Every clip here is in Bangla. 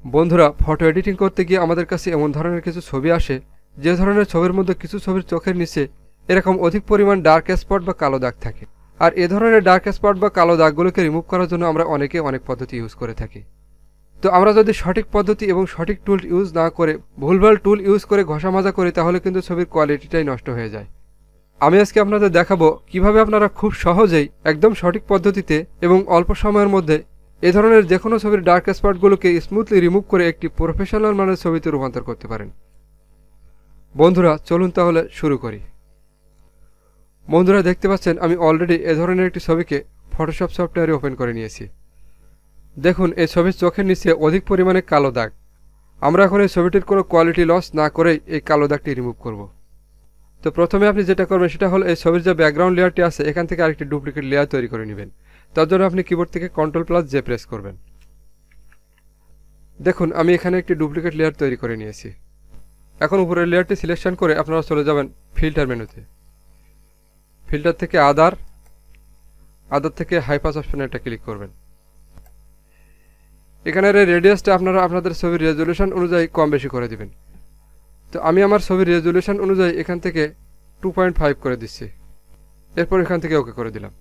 বন্ধুরা, ফটো এডিটিং করতে গিয়ে আমাদের কাছে এমন ধরনের কিছু ছবি আসে যে ধরনের ছবির মধ্যে কিছু ছবির চোখের নিচে এরকম অধিক পরিমাণ ডার্ক স্পট বা কালো দাগ থাকে। আর এ ধরনের ডার্ক স্পট বা কালো দাগগুলোকে রিমুভ করার জন্য আমরা অনেকে অনেক পদ্ধতি ইউজ করে থাকি। তো আমরা যদি সঠিক পদ্ধতি এবং সঠিক টুল ইউজ না করে ভুলভাল টুল ইউজ করে ঘষা মাজা করি তাহলে কিন্তু ছবির কোয়ালিটিটাই নষ্ট হয়ে যায়। আমি আজকে আপনাদের দেখাবো কিভাবে আপনারা খুব সহজেই একদম সঠিক পদ্ধতিতে এবং অল্প সময়ের মধ্যে এ ধরনের যে কোনো ছবির ডার্ক স্পটগুলোকে স্মুথলি রিমুভ করে একটি প্রফেশনাল মানের ছবিতে রূপান্তর করতে পারেন। বন্ধুরা চলুন তাহলে শুরু করি। বন্ধুরা দেখতে পাচ্ছেন আমি অলরেডি এ ধরনের একটি ছবিকে ফটোশপ সফটওয়্যারে ওপেন করে নিয়েছি। দেখুন এই ছবির চোখের নিচে অধিক পরিমাণে কালো দাগ। আমরা এখন এই ছবিটির কোনো কোয়ালিটি লস না করেই এই কালো দাগটি রিমুভ করব। তো প্রথমে আপনি যেটা করবেন সেটা হলো এই ছবির যে ব্যাকগ্রাউন্ড লেয়ারটি আছে এখান থেকে আরেকটি ডুপ্লিকেট লেয়ার তৈরি করে নেবেন। তার জন্য আপনি কিবোর্ড থেকে Ctrl+J প্রেস করবেন। দেখুন আমি এখানে একটি ডুপ্লিকেট লেয়ার তৈরি করে নিয়েছি। এখন উপরের লেয়ারটি সিলেকশন করে আপনারা চলে যাবেন ফিল্টার মেনুতে। ফিল্টার থেকে আদার থেকে হাই পাস অপশনে এটা ক্লিক করবেন। এখানের এই রেডিয়াসটা আপনারা আপনাদের ছবির রেজলিউশন অনুযায়ী কম বেশি করে দিবেন। তো আমি আমার ছবির রেজলিউশন অনুযায়ী এখান থেকে 2.5 করে দিচ্ছি। এরপর এখান থেকে ওকে করে দিলাম।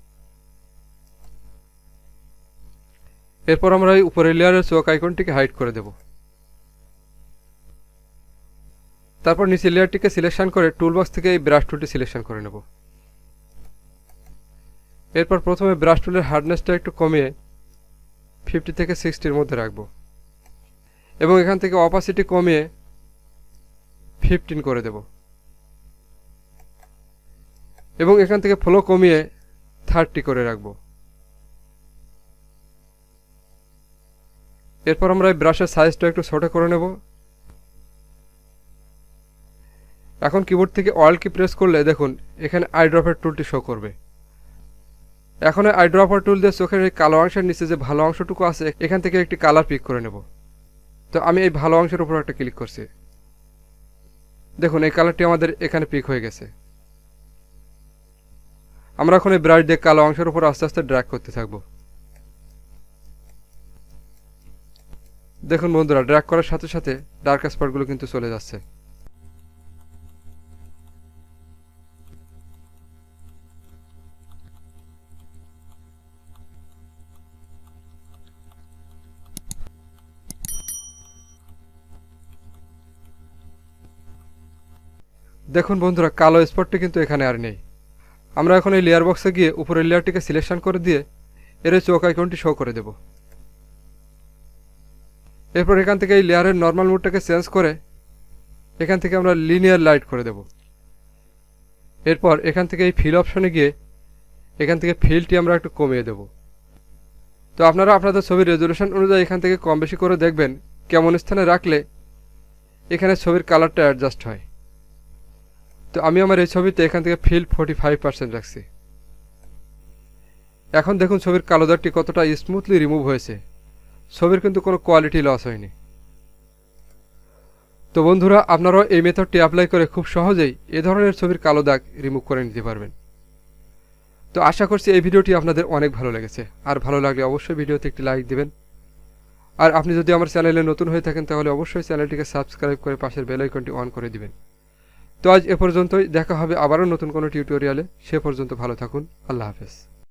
এরপর আমরা এই উপরের লেয়ারের চোখ আইকনটিকে হাইড করে দেব। তারপর নিচের লেয়ারটিকে সিলেকশন করে টুলবক্স থেকে এই ব্রাশ টুলটি সিলেকশন করে নেব। এরপর প্রথমে ব্রাশ টুলের হার্ডনেসটা একটু কমিয়ে 50 থেকে 60-র মধ্যে রাখব এবং এখান থেকে অপাসিটি কমিয়ে 15 করে দেব এবং এখান থেকে ফ্লো কমিয়ে 30 করে রাখব। এরপর আমরা এই ব্রাশের সাইজটা একটু ছোট করে নেব। এখন কিবোর্ড থেকে অল কি প্রেস করলে দেখুন এখানে আইড্রপার টুলটি শো করবে। এখন এই আইড্রপার টুল দিয়ে চোখের এই কালো অংশের নিচে যে ভালো অংশটুকু আছে এখান থেকে একটি কালার পিক করে নেব। তো আমি এই ভালো অংশের উপর একটা ক্লিক করছি। দেখুন এই কালারটি আমাদের এখানে পিক হয়ে গেছে। আমরা এখন এই ব্রাশ দিয়ে কালো অংশের উপর আস্তে আস্তে ড্র্যাগ করতে থাকব। দেখুন বন্ধুরা ড্র্যাগ করার সাথে সাথে ডার্ক স্পটগুলো কিন্তু চলে যাচ্ছে। দেখুন বন্ধুরা কালো স্পটটি কিন্তু এখানে আর নেই। আমরা এখন এই লেয়ার বক্সে গিয়ে উপরের লেয়ারটিকে সিলেকশন করে দিয়ে এর চোখ আইকনটি শো করে দেব। এরপর এখান থেকে এই লেয়ারের নর্মাল মোডটাকে চেঞ্জ করে এখান থেকে আমরা লিনিয়ার লাইট করে দেব। এরপর এখান থেকে এই ফিল অপশনে গিয়ে এখান থেকে ফিলটি আমরা একটু কমিয়ে দেব। তো আপনারা আপনাদের ছবির রেজলিউশন অনুযায়ী এখান থেকে কম বেশি করে দেখবেন কেমন স্থানে রাখলে এখানে ছবির কালারটা অ্যাডজাস্ট হয়। তো আমি আমার এই ছবিতে এখান থেকে ফিল 45% রাখছি। এখন দেখুন ছবির কালো দাগটি কতটা স্মুথলি রিমুভ হয়েছে। ছবির কিন্তু কোনো কোয়ালিটি লস হয়নি। তো বন্ধুরা আপনারাও এই মেথডটি অ্যাপ্লাই করে খুব সহজেই এ ধরনের ছবির কালো দাগ রিমুভ করে নিতে পারবেন। তো আশা করছি এই ভিডিওটি আপনাদের অনেক ভালো লেগেছে। আর ভালো লাগলে অবশ্যই ভিডিওতে একটি লাইক দিবেন। আর আপনি যদি আমার চ্যানেলে নতুন হয়ে থাকেন তাহলে অবশ্যই চ্যানেলটিকে সাবস্ক্রাইব করে পাশের বেল আইকনটি অন করে দিবেন। তো আজ এ পর্যন্তই, দেখা হবে আবারও নতুন কোনো টিউটোরিয়ালে। সে পর্যন্ত ভালো থাকুন। আল্লাহ হাফেজ।